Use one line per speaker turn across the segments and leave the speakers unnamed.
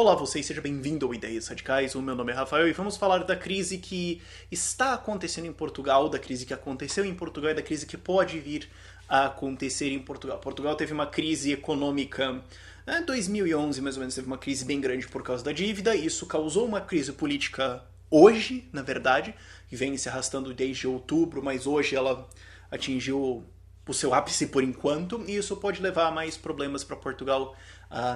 Olá, você seja bem-vindo ao Ideias Radicais. O meu nome é Rafael e vamos falar da crise que está acontecendo em Portugal, da crise que aconteceu em Portugal e da crise que pode vir a acontecer em Portugal. Portugal teve uma crise econômica em 2011, mais ou menos, teve uma crise bem grande por causa da dívida. Isso causou uma crise política hoje, na verdade, que vem se arrastando desde outubro, mas hoje ela atingiu o seu ápice por enquanto, e isso pode levar a mais problemas para Portugal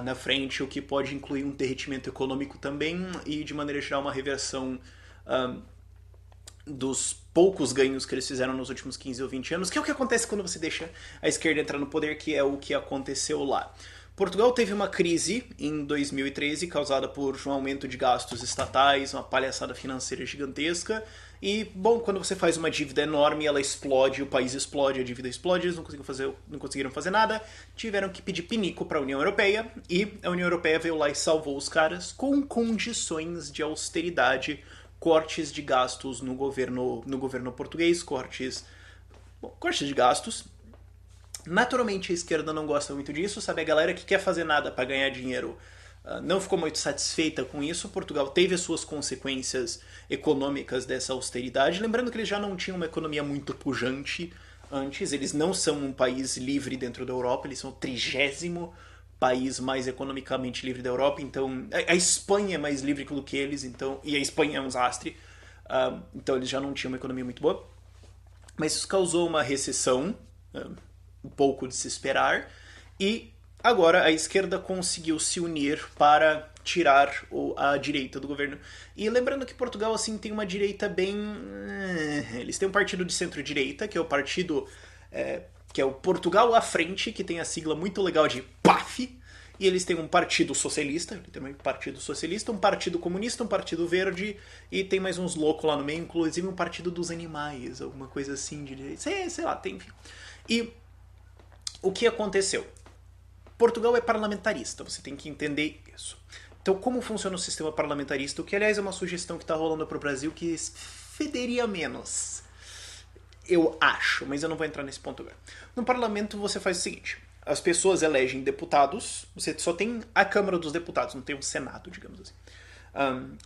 na frente, o que pode incluir um derretimento econômico também e, de maneira geral, uma reversão dos poucos ganhos que eles fizeram nos últimos 15 ou 20 anos, que é o que acontece quando você deixa a esquerda entrar no poder, que é o que aconteceu lá. Portugal teve uma crise em 2013 causada por um aumento de gastos estatais, uma palhaçada financeira gigantesca. E, bom, quando você faz uma dívida enorme, ela explode, o país explode, a dívida explode, eles não conseguiram fazer nada, tiveram que pedir pinico para a União Europeia, e a União Europeia veio lá e salvou os caras com condições de austeridade, cortes de gastos no governo português, cortes de gastos. Naturalmente a esquerda não gosta muito disso, sabe? A galera que quer fazer nada para ganhar dinheiro não ficou muito satisfeita com isso. Portugal teve as suas consequências econômicas dessa austeridade. Lembrando que eles já não tinham uma economia muito pujante antes, eles não são um país livre dentro da Europa, eles são o 30º país mais economicamente livre da Europa, então a Espanha é mais livre do que eles, então, e a Espanha é um desastre, então eles já não tinham uma economia muito boa. Mas isso causou uma recessão, um pouco de se esperar, e agora a esquerda conseguiu se unir para tirar a direita do governo. E lembrando que Portugal assim tem uma direita bem... Eles têm um partido de centro-direita, que é o partido... que é o Portugal à Frente, que tem a sigla muito legal de PAF, e eles têm um partido socialista, também um partido socialista, um partido comunista, um partido verde, e tem mais uns loucos lá no meio, inclusive um partido dos animais, alguma coisa assim de direita. Sei lá, tem, enfim. E o que aconteceu? Portugal é parlamentarista, você tem que entender isso. Então, como funciona o sistema parlamentarista? O que, aliás, é uma sugestão que está rolando para o Brasil que federia menos. Eu acho, mas eu não vou entrar nesse ponto agora. No parlamento, você faz o seguinte. As pessoas elegem deputados, você só tem a Câmara dos Deputados, não tem um Senado, digamos assim.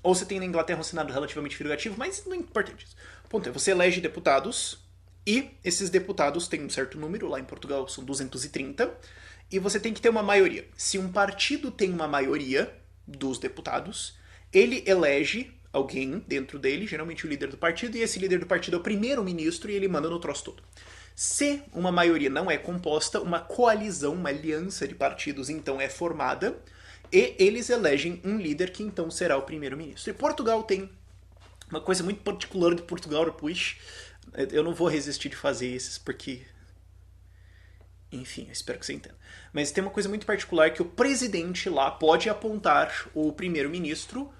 Ou você tem na Inglaterra um Senado relativamente figurativo, mas não é importante isso. O ponto é, você elege deputados, e esses deputados têm um certo número, lá em Portugal são 230, e você tem que ter uma maioria. Se um partido tem uma maioria dos deputados, ele elege alguém dentro dele, geralmente o líder do partido, e esse líder do partido é o primeiro-ministro e ele manda no troço todo. Se uma maioria não é composta, uma coalizão, uma aliança de partidos então é formada, e eles elegem um líder que então será o primeiro-ministro. E Portugal tem uma coisa muito particular de Portugal, depois eu não vou resistir de fazer esses, porque... Enfim, eu espero que você entenda. Mas tem uma coisa muito particular que o presidente lá pode apontar o primeiro-ministro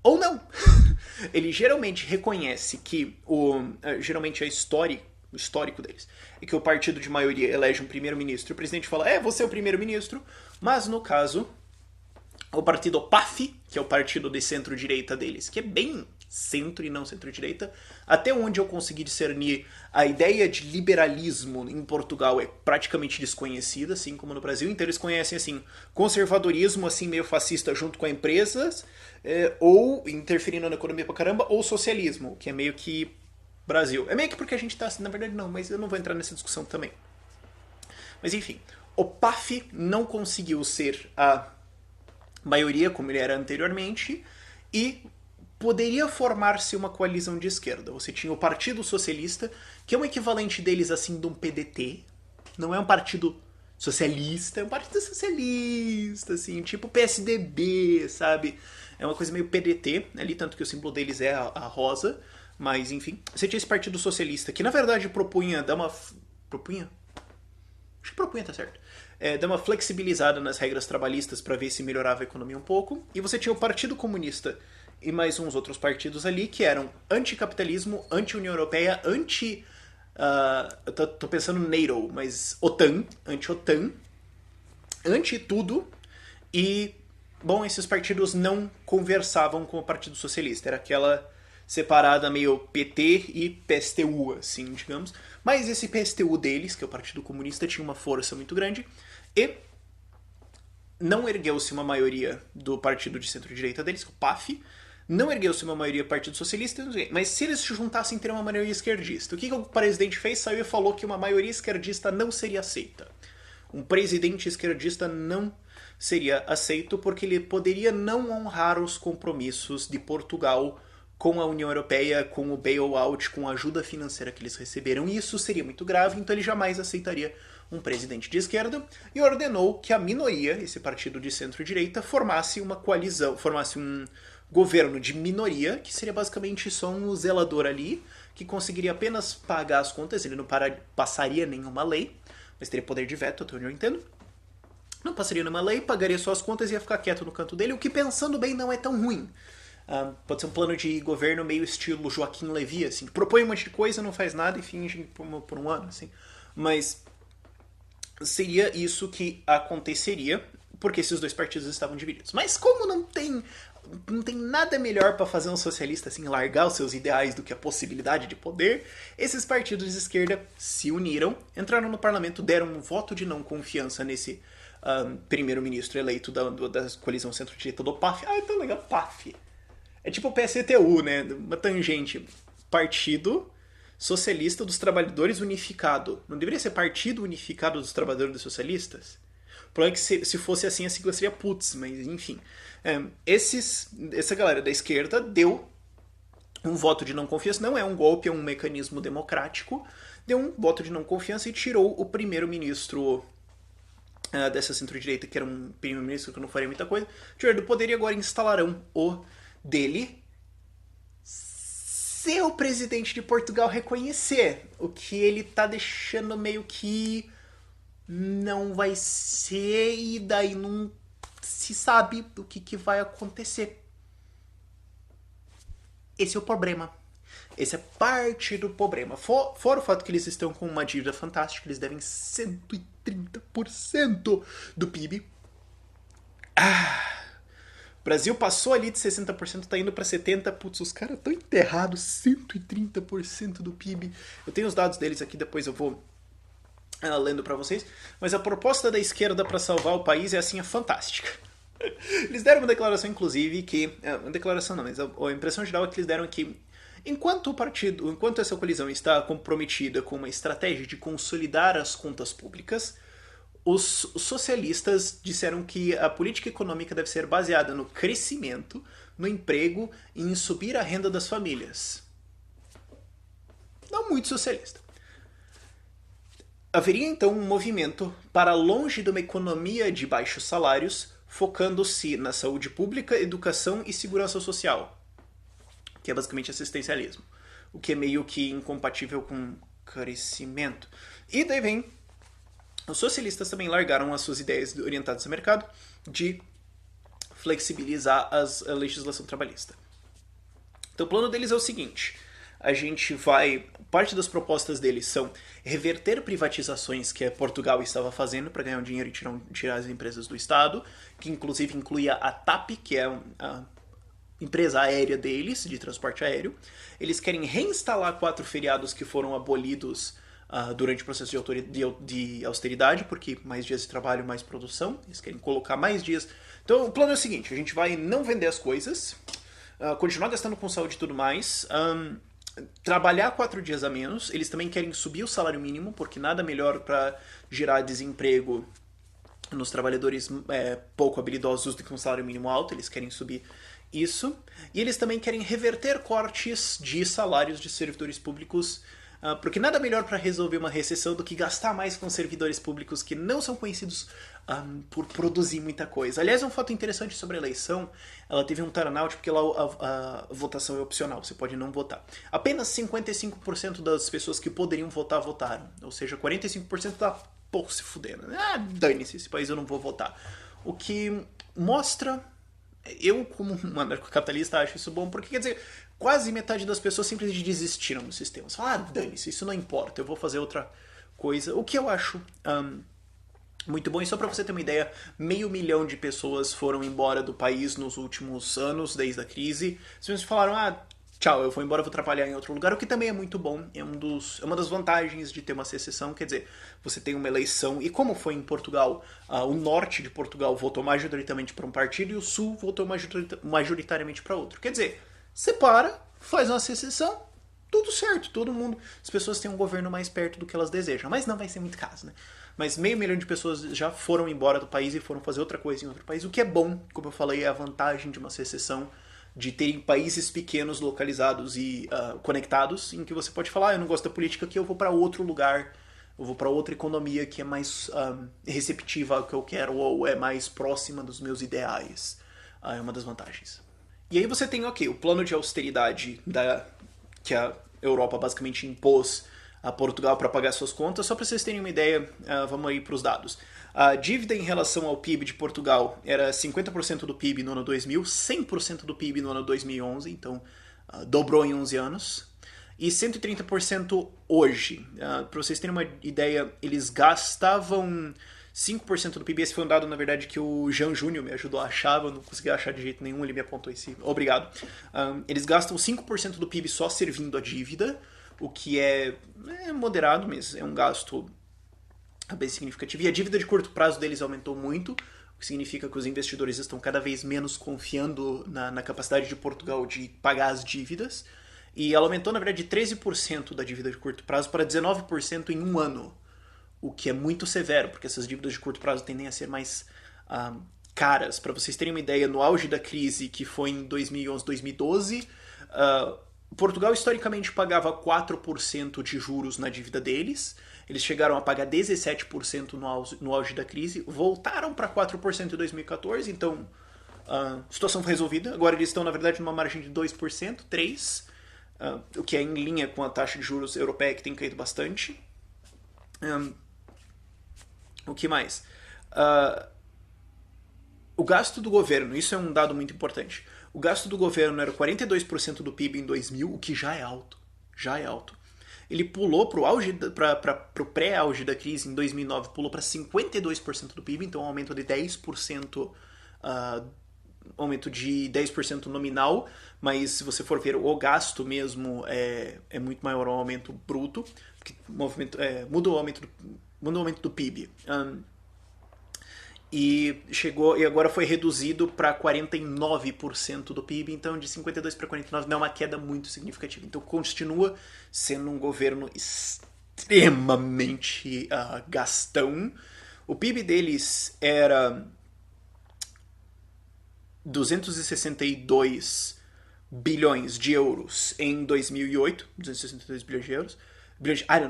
ou não. Ele geralmente reconhece que geralmente o histórico deles é que o partido de maioria elege um primeiro-ministro e o presidente fala, você é o primeiro-ministro, mas no caso o partido PAF, que é o partido de centro-direita deles, que é bem centro e não centro-direita, até onde eu consegui discernir, a ideia de liberalismo em Portugal é praticamente desconhecida, assim como no Brasil. Então eles conhecem assim conservadorismo assim meio fascista junto com empresas, ou interferindo na economia pra caramba, ou socialismo, que é meio que Brasil. É meio que porque a gente tá assim, na verdade não, mas eu não vou entrar nessa discussão também. Mas enfim, o PAF não conseguiu ser a maioria como ele era anteriormente, e poderia formar-se uma coalizão de esquerda. Você tinha o Partido Socialista, que é um equivalente deles assim de um PDT. Não é um partido socialista, é um partido socialista, assim, tipo PSDB, sabe? É uma coisa meio PDT ali, tanto que o símbolo deles é a rosa. Mas, enfim, você tinha esse Partido Socialista, que na verdade propunha dar uma... Propunha? Acho que propunha, tá certo. Dar uma flexibilizada nas regras trabalhistas para ver se melhorava a economia um pouco. E você tinha o Partido Comunista e mais uns outros partidos ali que eram anticapitalismo, anti-União Europeia, eu tô pensando no NATO, mas OTAN, anti-OTAN, anti-tudo. E, bom, esses partidos não conversavam com o Partido Socialista. Era aquela separada meio PT e PSTU, assim, digamos. Mas esse PSTU deles, que é o Partido Comunista, tinha uma força muito grande. E não ergueu-se uma maioria do partido de centro-direita deles, o PAF, não ergueu-se uma maioria do Partido Socialista, mas se eles se juntassem, teria uma maioria esquerdista. O que o presidente fez? Saiu e falou que uma maioria esquerdista não seria aceita. Um presidente esquerdista não seria aceito porque ele poderia não honrar os compromissos de Portugal com a União Europeia, com o bailout, com a ajuda financeira que eles receberam. E isso seria muito grave, então ele jamais aceitaria um presidente de esquerda e ordenou que a minoria, esse partido de centro-direita, formasse uma coalizão, formasse um governo de minoria, que seria basicamente só um zelador ali, que conseguiria apenas pagar as contas, ele não passaria nenhuma lei, mas teria poder de veto, até onde eu entendo. Não passaria nenhuma lei, pagaria só as contas e ia ficar quieto no canto dele, o que, pensando bem, não é tão ruim. Pode ser um plano de governo meio estilo Joaquim Levy, assim, propõe um monte de coisa, não faz nada e finge por um ano, assim. Mas seria isso que aconteceria, porque esses dois partidos estavam divididos. Mas como não tem nada melhor para fazer um socialista assim largar os seus ideais do que a possibilidade de poder, esses partidos de esquerda se uniram, entraram no parlamento, deram um voto de não confiança nesse primeiro-ministro eleito da coalizão centro-direita do PAF. Ah, é tão legal, PAF. É tipo o PSTU, né? Uma tangente. Partido Socialista dos Trabalhadores Unificado. Não deveria ser Partido Unificado dos Trabalhadores Socialistas? O problema é que se fosse assim a sigla seria PUTS, mas enfim. Essa galera da esquerda deu um voto de não confiança. Não é um golpe, é um mecanismo democrático. Deu um voto de não confiança e tirou o primeiro-ministro dessa centro-direita, que era um primeiro-ministro que não faria muita coisa, tirou do poder e agora instalarão o dele se o presidente de Portugal reconhecer, o que ele tá deixando meio que não vai ser e daí não se sabe o que vai acontecer. Esse é o problema. Esse é parte do problema. Fora o fato que eles estão com uma dívida fantástica, eles devem 130% do PIB. O Brasil passou ali de 60%, tá indo pra 70%. Putz, os caras estão enterrados, 130% do PIB. Eu tenho os dados deles aqui, depois eu vou lendo pra vocês. Mas a proposta da esquerda pra salvar o país é assim, é fantástica. Eles deram uma declaração, inclusive, que... Uma declaração não, mas a impressão geral é que eles deram que enquanto essa coalizão está comprometida com uma estratégia de consolidar as contas públicas, os socialistas disseram que a política econômica deve ser baseada no crescimento, no emprego e em subir a renda das famílias. Não muito socialista. Haveria então um movimento para longe de uma economia de baixos salários, focando-se na saúde pública, educação e segurança social, que é basicamente assistencialismo, o que é meio que incompatível com crescimento. E daí vem, os socialistas também largaram as suas ideias orientadas ao mercado de flexibilizar a legislação trabalhista. Então o plano deles é o seguinte, parte das propostas deles são reverter privatizações que Portugal estava fazendo para ganhar um dinheiro e tirar as empresas do Estado, que inclusive incluía a TAP, que é a empresa aérea deles, de transporte aéreo. Eles querem reinstalar 4 feriados que foram abolidos durante o processo de austeridade, porque mais dias de trabalho, mais produção. Eles querem colocar mais dias. Então o plano é o seguinte, a gente vai não vender as coisas, continuar gastando com saúde e tudo mais, trabalhar 4 dias a menos. Eles também querem subir o salário mínimo, porque nada melhor para gerar desemprego nos trabalhadores pouco habilidosos do que um salário mínimo alto. Eles querem subir isso. E eles também querem reverter cortes de salários de servidores públicos, porque nada melhor para resolver uma recessão do que gastar mais com servidores públicos que não são conhecidos por produzir muita coisa. Aliás, um fato interessante sobre a eleição, ela teve um turnout porque lá a votação é opcional, você pode não votar. Apenas 55% das pessoas que poderiam votar, votaram. Ou seja, 45% tá pouco se fudendo. Dane-se, esse país eu não vou votar. O que mostra... Eu, como um anarcocapitalista, acho isso bom, porque, quer dizer, quase metade das pessoas simplesmente desistiram do sistema. Você fala, dane-se, isso não importa, eu vou fazer outra coisa. O que eu acho muito bom, e só pra você ter uma ideia, 500 mil de pessoas foram embora do país nos últimos anos, desde a crise. As pessoas falaram, tchau, eu vou embora, vou trabalhar em outro lugar, o que também é muito bom, é uma das vantagens de ter uma secessão, quer dizer, você tem uma eleição, e como foi em Portugal, o norte de Portugal votou majoritariamente para um partido e o sul votou majoritariamente para outro. Quer dizer, separa, faz uma secessão, tudo certo, todo mundo, as pessoas têm um governo mais perto do que elas desejam, mas não vai ser muito caso, né? Mas 500 mil de pessoas já foram embora do país e foram fazer outra coisa em outro país, o que é bom, como eu falei, é a vantagem de uma secessão, de terem países pequenos localizados e conectados, em que você pode falar, eu não gosto da política aqui, eu vou para outro lugar, eu vou para outra economia que é mais receptiva ao que eu quero ou é mais próxima dos meus ideais. É uma das vantagens. E aí você tem, ok, o plano de austeridade que a Europa basicamente impôs a Portugal para pagar suas contas. Só para vocês terem uma ideia, vamos aí para os dados. A dívida em relação ao PIB de Portugal era 50% do PIB no ano 2000, 100% do PIB no ano 2011, então dobrou em 11 anos, e 130% hoje. Para vocês terem uma ideia, eles gastavam 5% do PIB. Esse foi um dado, na verdade, que o Jean Júnior me ajudou a achar, eu não consegui achar de jeito nenhum, ele me apontou esse. Obrigado. Eles gastam 5% do PIB só servindo a dívida, o que é moderado, mas é um gasto bem significativo. E a dívida de curto prazo deles aumentou muito, o que significa que os investidores estão cada vez menos confiando na capacidade de Portugal de pagar as dívidas. E ela aumentou, na verdade, de 13% da dívida de curto prazo para 19% em um ano, o que é muito severo, porque essas dívidas de curto prazo tendem a ser mais caras. Para vocês terem uma ideia, no auge da crise, que foi em 2011, 2012, Portugal historicamente pagava 4% de juros na dívida deles. Eles chegaram a pagar 17% no auge da crise, voltaram para 4% em 2014, então a situação foi resolvida. Agora eles estão, na verdade, numa margem de 2%, 3%, o que é em linha com a taxa de juros europeia, que tem caído bastante. O que mais? O gasto do governo, isso é um dado muito importante. O gasto do governo era 42% do PIB em 2000, o que já é alto. Já é alto. Ele pulou para o pré-auge da crise em 2009, pulou para 52% do PIB, então um aumento de 10%, aumento de 10% nominal, mas se você for ver o gasto mesmo, é muito maior o aumento bruto, porque muda o aumento do PIB. E agora foi reduzido para 49% do PIB, então de 52 para 49 não é uma queda muito significativa. Então continua sendo um governo extremamente gastão. O PIB deles era 262 bilhões de euros em 2008, 262 bilhões de euros.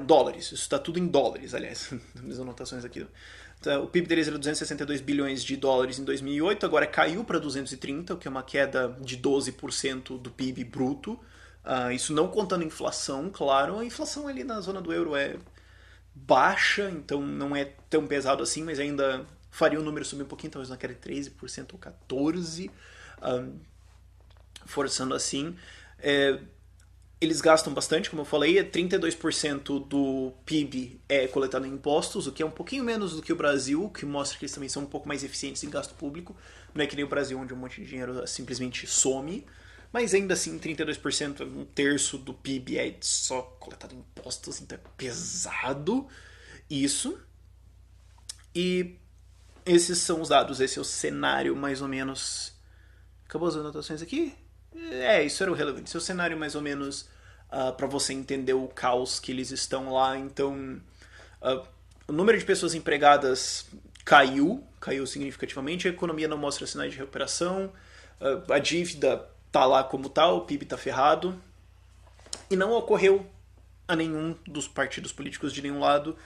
Dólares, isso está tudo em dólares, aliás, nas anotações aqui. O PIB deles era 262 bilhões de dólares em 2008, agora caiu para 230, o que é uma queda de 12% do PIB bruto. Isso não contando inflação, claro. A inflação ali na zona do euro é baixa, então não é tão pesado assim, mas ainda faria o número subir um pouquinho, talvez na queda de 13% ou 14%, forçando assim. Eles gastam bastante, como eu falei, 32% do PIB é coletado em impostos, o que é um pouquinho menos do que o Brasil, que mostra que eles também são um pouco mais eficientes em gasto público. Não é que nem o Brasil, onde um monte de dinheiro simplesmente some, mas ainda assim 32%, um terço do PIB é só coletado em impostos, então é pesado isso. E esses são os dados, esse é o cenário mais ou menos... Acabou as anotações aqui? Isso era o relevante. Esse é o cenário mais ou menos para você entender o caos que eles estão lá. Então, o número de pessoas empregadas caiu significativamente, a economia não mostra sinais de recuperação, a dívida tá lá como tal, o PIB tá ferrado, e não ocorreu a nenhum dos partidos políticos de nenhum lado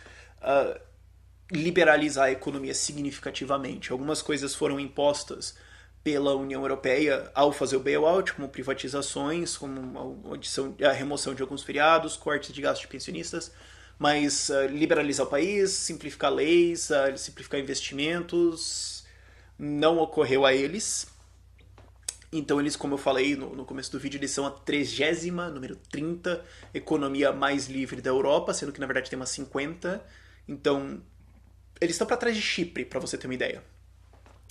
liberalizar a economia significativamente. Algumas coisas foram impostas pela União Europeia ao fazer o bailout, como privatizações, como a remoção de alguns feriados, cortes de gastos de pensionistas, mas liberalizar o país, simplificar leis, simplificar investimentos, não ocorreu a eles. Então eles, como eu falei no começo do vídeo, eles são a 30ª, número 30, economia mais livre da Europa, sendo que na verdade tem umas 50. Então eles estão para trás de Chipre, para você ter uma ideia.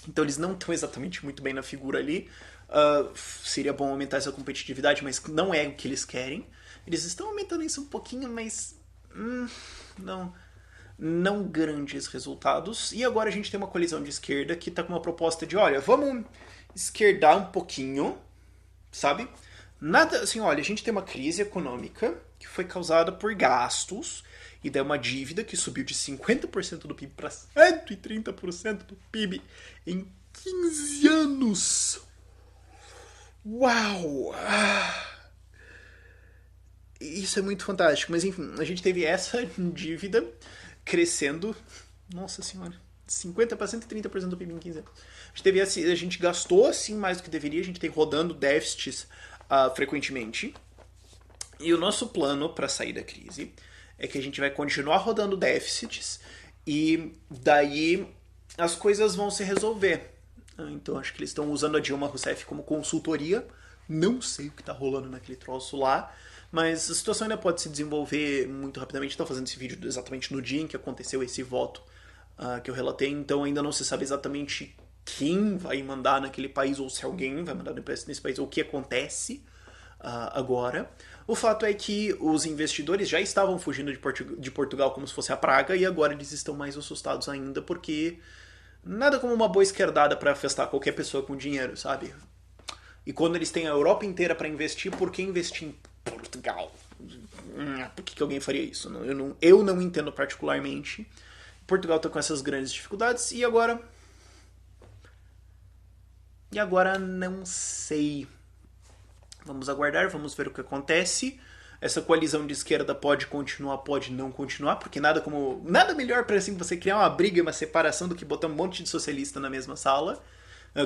Então eles não estão exatamente muito bem na figura ali, Seria bom aumentar essa competitividade, mas não é o que eles querem. Eles estão aumentando isso um pouquinho, mas não grandes resultados. E agora a gente tem uma coalizão de esquerda que está com uma proposta de, olha, vamos esquerdar um pouquinho, sabe? Nada assim, olha, a gente tem uma crise econômica que foi causada por gastos e daí uma dívida que subiu de 50% do PIB para 130% do PIB em 15 anos. Uau! Isso é muito fantástico, mas enfim, a gente teve essa dívida crescendo, nossa senhora, 50% e 30% do PIB em 15 anos. A gente gastou assim mais do que deveria, a gente tem rodando déficits frequentemente. E o nosso plano para sair da crise é que a gente vai continuar rodando déficits e daí as coisas vão se resolver. Então acho que eles estão usando a Dilma Rousseff como consultoria. Não sei o que está rolando naquele troço lá, mas a situação ainda pode se desenvolver muito rapidamente. Estou fazendo esse vídeo exatamente no dia em que aconteceu esse voto que eu relatei, então ainda não se sabe exatamente quem vai mandar naquele país ou se alguém vai mandar nesse país ou o que acontece agora. O fato é que os investidores já estavam fugindo de Portugal como se fosse a praga e agora eles estão mais assustados ainda porque nada como uma boa esquerdada para afastar qualquer pessoa com dinheiro, sabe? E quando eles têm a Europa inteira para investir, por que investir em Portugal? Por que alguém faria isso? Eu não entendo particularmente. Portugal está com essas grandes dificuldades e agora não sei. Vamos aguardar, vamos ver o que acontece. Essa coalizão de esquerda pode continuar, pode não continuar, porque nada melhor para assim você criar uma briga e uma separação do que botar um monte de socialista na mesma sala,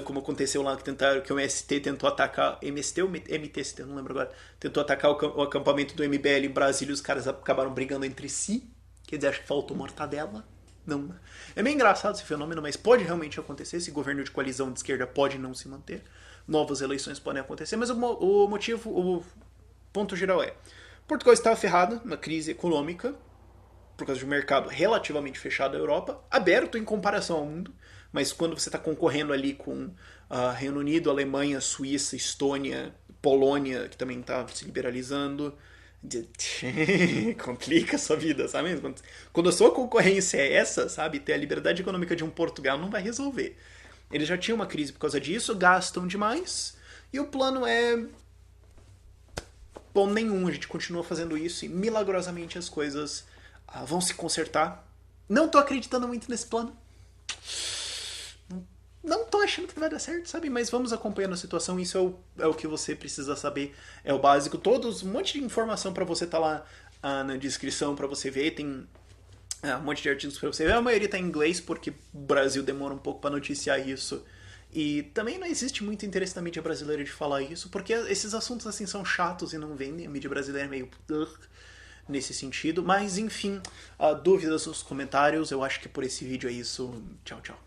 como aconteceu lá que o MST tentou atacar, MST ou MTST, não lembro agora, tentou atacar o acampamento do MBL em Brasília e os caras acabaram brigando entre si. Quer dizer, acho que faltou mortadela. Não. É meio engraçado esse fenômeno, mas pode realmente acontecer. Esse governo de coalizão de esquerda pode não se manter. Novas eleições podem acontecer, mas o ponto geral é: Portugal está ferrado na crise econômica por causa de um mercado relativamente fechado da Europa, aberto em comparação ao mundo, mas quando você está concorrendo ali com Reino Unido, Alemanha, Suíça, Estônia, Polônia, que também está se liberalizando, complica a sua vida, sabe? Quando a sua concorrência é essa, sabe? Ter a liberdade econômica de um Portugal não vai resolver. Eles já tinham uma crise por causa disso, gastam demais, e o plano é bom nenhum. A gente continua fazendo isso e milagrosamente as coisas vão se consertar. Não tô acreditando muito nesse plano. Não tô achando que vai dar certo, sabe? Mas vamos acompanhando a situação. Isso é o que você precisa saber. É o básico. Um monte de informação pra você tá lá na descrição pra você ver. Tem um monte de artigos pra você ver. A maioria tá em inglês porque o Brasil demora um pouco pra noticiar isso. E também não existe muito interesse da mídia brasileira de falar isso, porque esses assuntos assim são chatos e não vendem. A mídia brasileira é meio nesse sentido. Mas enfim, dúvidas nos comentários. Eu acho que por esse vídeo é isso. Tchau, tchau.